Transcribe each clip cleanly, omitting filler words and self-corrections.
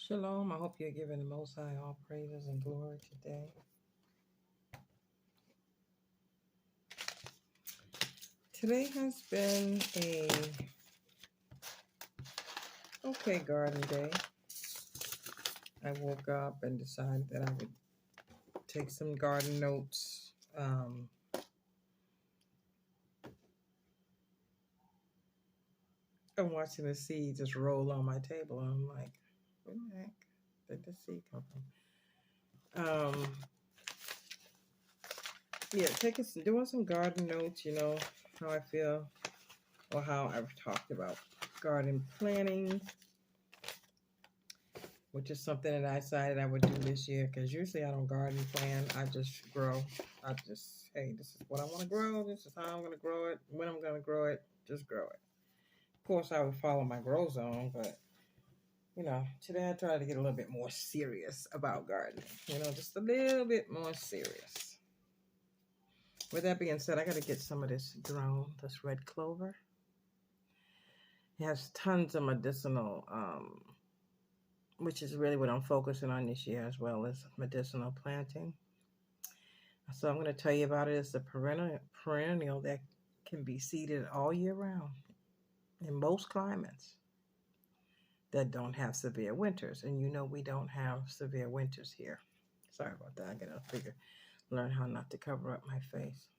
Shalom. I hope you're giving the Most High all praises and glory today. Today has been a okay garden day. I woke up and decided that I would take some garden notes. I'm watching the seed just roll on my table, and I'm like, where the heck did the seed come from? Doing some garden notes, how I feel or how I've talked about garden planning, which is something that I decided I would do this year because usually I don't garden plan. I just grow. Hey, this is what I want to grow. This is how I'm going to grow it. When I'm going to grow it, just grow it. Of course, I would follow my grow zone, but today I tried to get a little bit more serious about gardening. Just a little bit more serious. With that being said, I got to get some of this red clover. It has tons of medicinal, which is really what I'm focusing on this year as well as medicinal planting. So I'm going to tell you about it. It's a perennial that can be seeded all year round in most climates that don't have severe winters. And we don't have severe winters here. Sorry about that. I got to learn how not to cover up my face.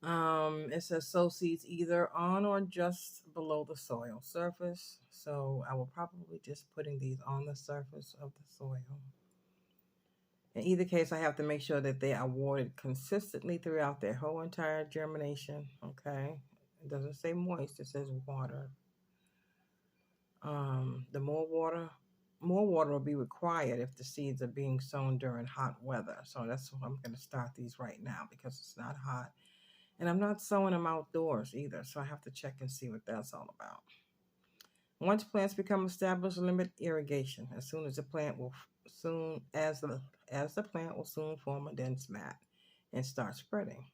It says sow seeds either on or just below the soil surface. So I will probably just putting these on the surface of the soil. In either case, I have to make sure that they are watered consistently throughout their whole entire germination. Okay, it doesn't say moist; it says water. The more water will be required if the seeds are being sown during hot weather. So that's why I'm going to start these right now because it's not hot. And I'm not sowing them outdoors either, so I have to check and see what that's all about. Once plants become established, limit irrigation. As soon as the plant will soon form a dense mat and start spreading.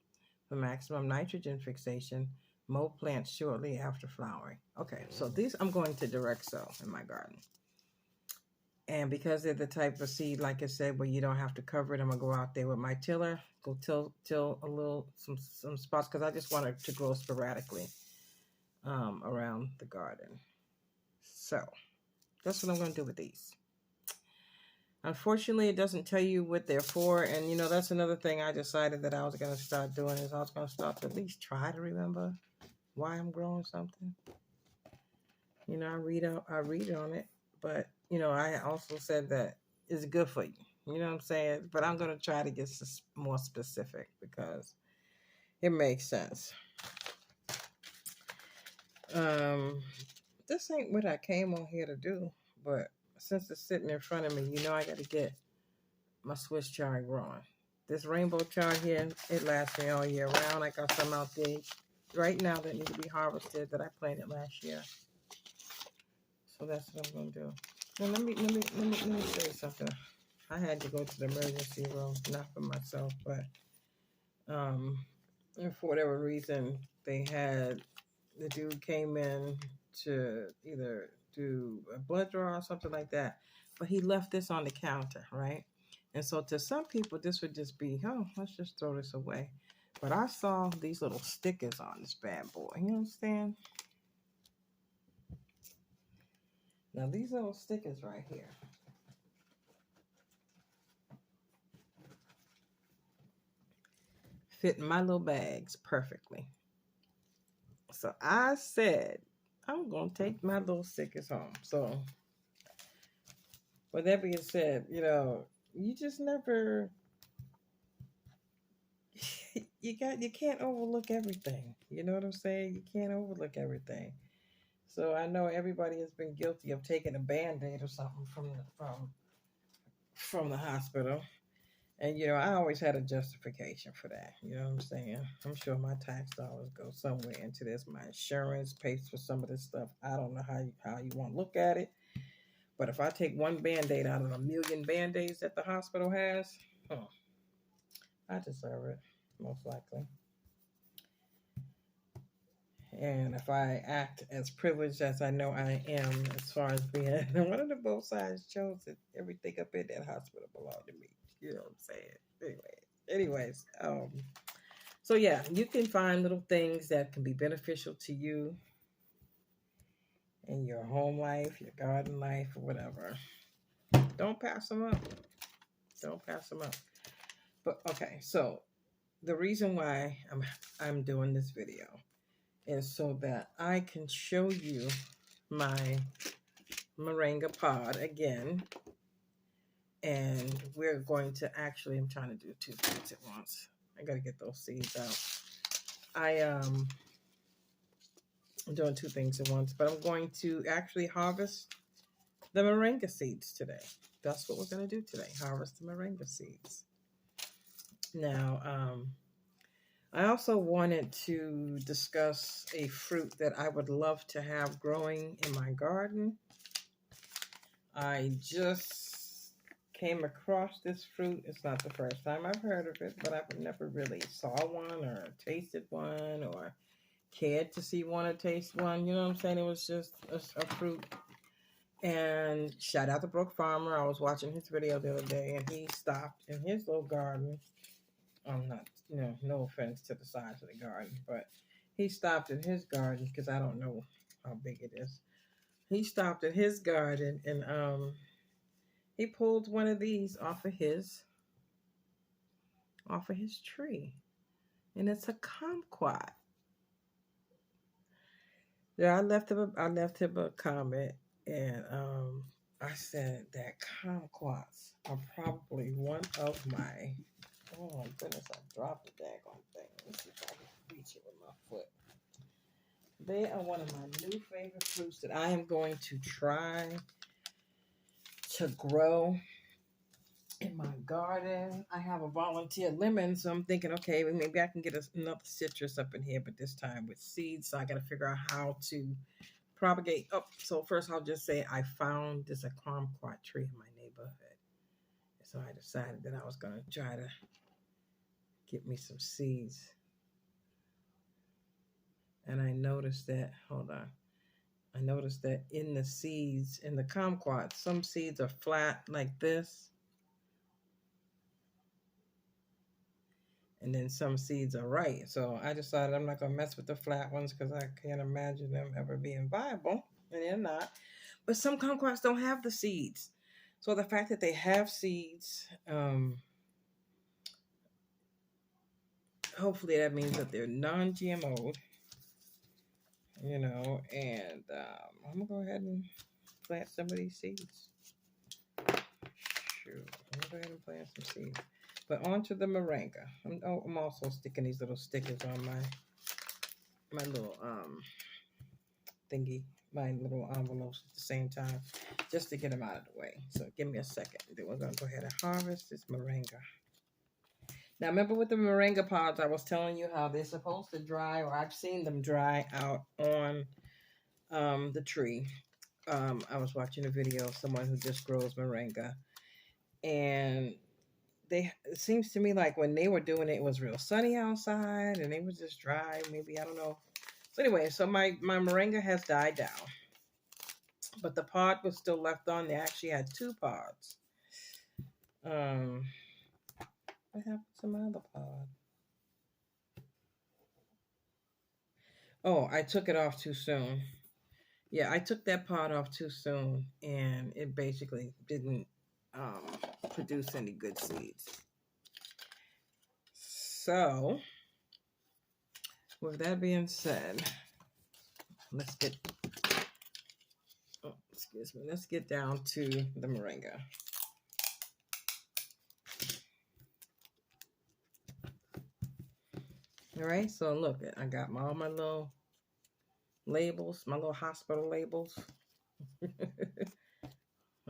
For maximum nitrogen fixation, mow plants shortly after flowering. Okay, so these I'm going to direct sow in my garden. And because they're the type of seed, like I said, where you don't have to cover it, I'm going to go out there with my tiller, go till a little, some spots, because I just want it to grow sporadically around the garden. So that's what I'm going to do with these. Unfortunately, it doesn't tell you what they're for. And, that's another thing I decided that I was going to start doing is I was going to start to at least try to remember why I'm growing something. I read on it, but I also said that it's good for you. You know what I'm saying? But I'm going to try to get more specific because it makes sense. This ain't what I came on here to do, but since it's sitting in front of me, I got to get my Swiss chard growing. This rainbow chard here, it lasts me all year round. I got some out there right now that need to be harvested that I planted last year. So that's what I'm going to do. Now, let me show you something. I had to go to the emergency room, not for myself, but for whatever reason, the dude came in to either do a blood draw or something like that, but he left this on the counter, right? And so to some people, this would just be, oh, let's just throw this away. But I saw these little stickers on this bad boy. You understand? Now, these little stickers right here. Fit in my little bags perfectly. So I said, I'm going to take my little stickers home. So with that being said, you just never, you can't overlook everything. You know what I'm saying? You can't overlook everything. So I know everybody has been guilty of taking a Band-Aid or something from the hospital. And, I always had a justification for that. You know what I'm saying? I'm sure my tax dollars go somewhere into this. My insurance pays for some of this stuff. I don't know how you want to look at it. But if I take one Band-Aid out of a million Band-Aids that the hospital has, I deserve it, most likely. And if I act as privileged as I know I am, as far as being one of the both sides chose that everything up in that hospital belonged to me. You know what I'm saying? Anyways, so yeah, you can find little things that can be beneficial to you in your home life, your garden life, or whatever. Don't pass them up. Don't pass them up. But okay, so the reason why I'm doing this video is so that I can show you my moringa pod again, and we're going to actually, I'm trying to do two things at once. I got to get those seeds out. I'm doing two things at once, but I'm going to actually harvest the moringa seeds today. That's what we're going to do today, harvest the moringa seeds. Now, I also wanted to discuss a fruit that I would love to have growing in my garden. I just came across this fruit. It's not the first time I've heard of it, but I've never really saw one or tasted one or cared to see one or taste one. You know what I'm saying? It was just a fruit. And shout out to Brooke Farmer. I was watching his video the other day, and he stopped in his little garden. I'm not, no offense to the size of the garden, but he stopped in his garden because I don't know how big it is. He stopped at his garden and he pulled one of these off of his tree, and it's a kumquat. Yeah, I left him a comment, and I said that kumquats are probably one of my. Oh my goodness, I dropped the daggone thing. Let's see if I can reach it with my foot. They are one of my new favorite fruits that I am going to try to grow in my garden. I have a volunteer lemon, so I'm thinking, okay, maybe I can get another citrus up in here, but this time with seeds. So I got to figure out how to propagate. Oh, so first I'll just say I found this a kumquat tree in my neighborhood. So I decided that I was going to try to get me some seeds. And I noticed that, hold on. I noticed that in the seeds, in the kumquat, some seeds are flat like this. And then some seeds are right. So I decided I'm not going to mess with the flat ones because I can't imagine them ever being viable. And they're not. But some kumquats don't have the seeds. So the fact that they have seeds, hopefully that means that they're non-GMO'd, and I'm going to go ahead and plant some of these seeds. Shoot, I'm going to go ahead and plant some seeds. But onto the moringa. I'm also sticking these little stickers on my little thingy, my little envelopes at the same time, just to get them out of the way. So give me a second. Then we're going to go ahead and harvest this moringa. Now, remember with the moringa pods, I was telling you how they're supposed to dry, or I've seen them dry out on the tree. I was watching a video of someone who just grows moringa, and it seems to me like when they were doing it, it was real sunny outside, and they was just dry. Maybe, I don't know. So anyway, so my moringa has died down, but the pod was still left on. They actually had two pods. What happened to my other pod? Oh, I took it off too soon. Yeah, I took that pod off too soon, and it basically didn't produce any good seeds. So, with that being said, let's get down to the moringa. All right, so look, I got all my little labels, my little hospital labels.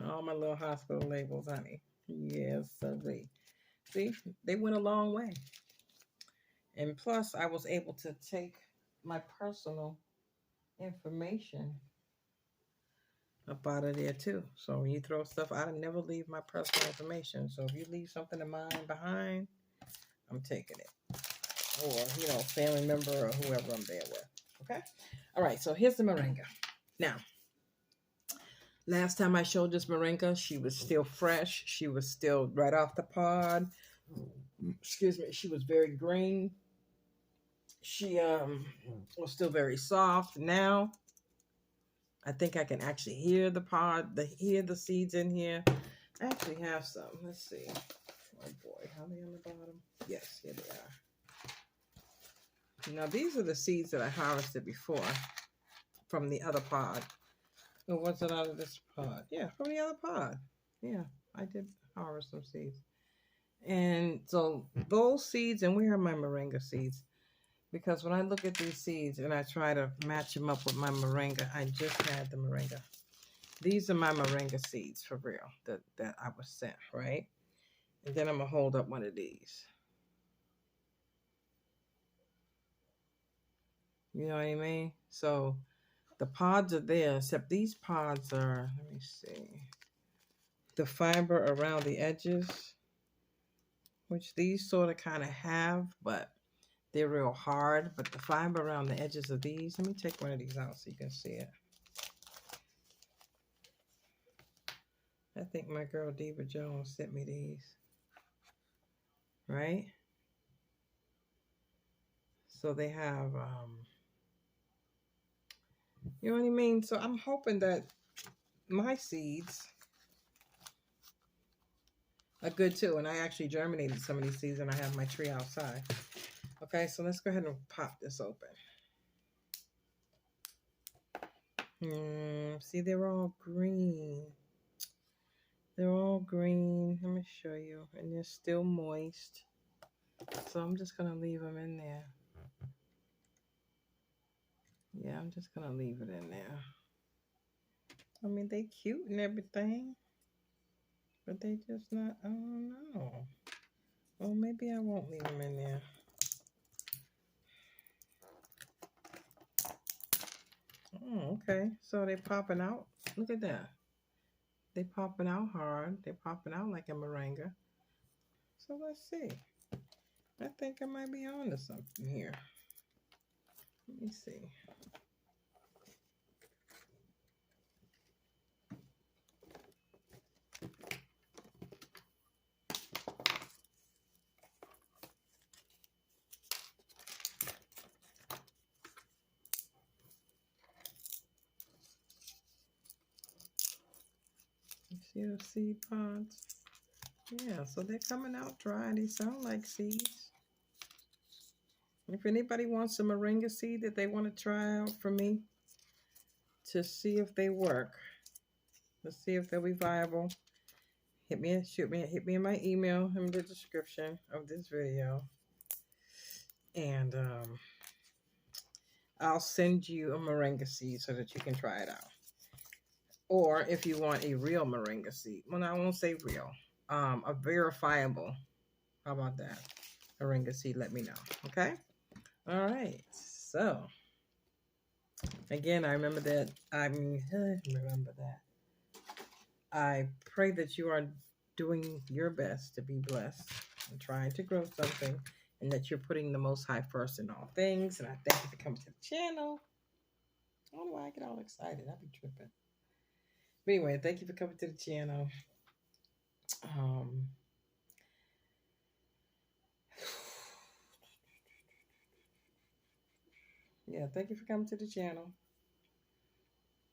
All my little hospital labels, honey. Yes, sirree. See, they went a long way. And plus, I was able to take my personal information up out of there too. So when you throw stuff, I never leave my personal information. So if you leave something of mine behind, I'm taking it. Or, family member or whoever I'm there with. Okay. All right. So here's the moringa. Now, last time I showed this moringa, she was still fresh. She was still right off the pod. Excuse me. She was very green. She was still very soft. Now, I think I can actually hear the pod, hear the seeds in here. I actually have some. Let's see. Oh boy, how are they on the bottom? Yes, here they are. Now these are the seeds that I harvested before from the other pod. Or was it out of this pod? Yeah, from the other pod. Yeah, I did harvest some seeds. And so those seeds, and where are my moringa seeds? Because when I look at these seeds and I try to match them up with my moringa, I just had the moringa. These are my moringa seeds for real that I was sent, right? And then I'm going to hold up one of these. You know what I mean? So the pods are there, except these pods are, let me see, the fiber around the edges, which these sort of kind of have, but they're real hard. But the fiber around the edges of these, let me take one of these out so you can see it. I think my girl Diva Jones sent me these, right? So they have, you know what I mean? So I'm hoping that my seeds are good too. And I actually germinated some of these seeds and I have my tree outside. Okay, so let's go ahead and pop this open. See, they're all green. They're all green. Let me show you. And they're still moist. So I'm just going to leave them in there. Yeah, I'm just going to leave it in there. I mean, they cute and everything. But they just not, I don't know. Well, maybe I won't leave them in there. Oh, okay. So they popping out. Look at that. They popping out hard. They popping out like a moringa. So let's see. I think I might be on to something here. Let me see. You see those seed pods? Yeah, so they're coming out dry. They sound like seeds. If anybody wants a moringa seed that they want to try out for me to see if they work, let's see if they'll be viable. Hit me in my email in the description of this video, and I'll send you a moringa seed so that you can try it out. Or if you want a real moringa seed, well, I won't say real, a verifiable. How about that? Moringa seed, let me know. Okay. All right. So again, I remember that. I pray that you are doing your best to be blessed and trying to grow something, and that you're putting the Most High first in all things. And I thank you for coming to the channel. I don't know why I get all excited. I be tripping. But anyway, thank you for coming to the channel. Yeah, thank you for coming to the channel.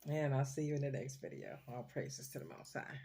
And I'll see you in the next video. All praises to the Most High.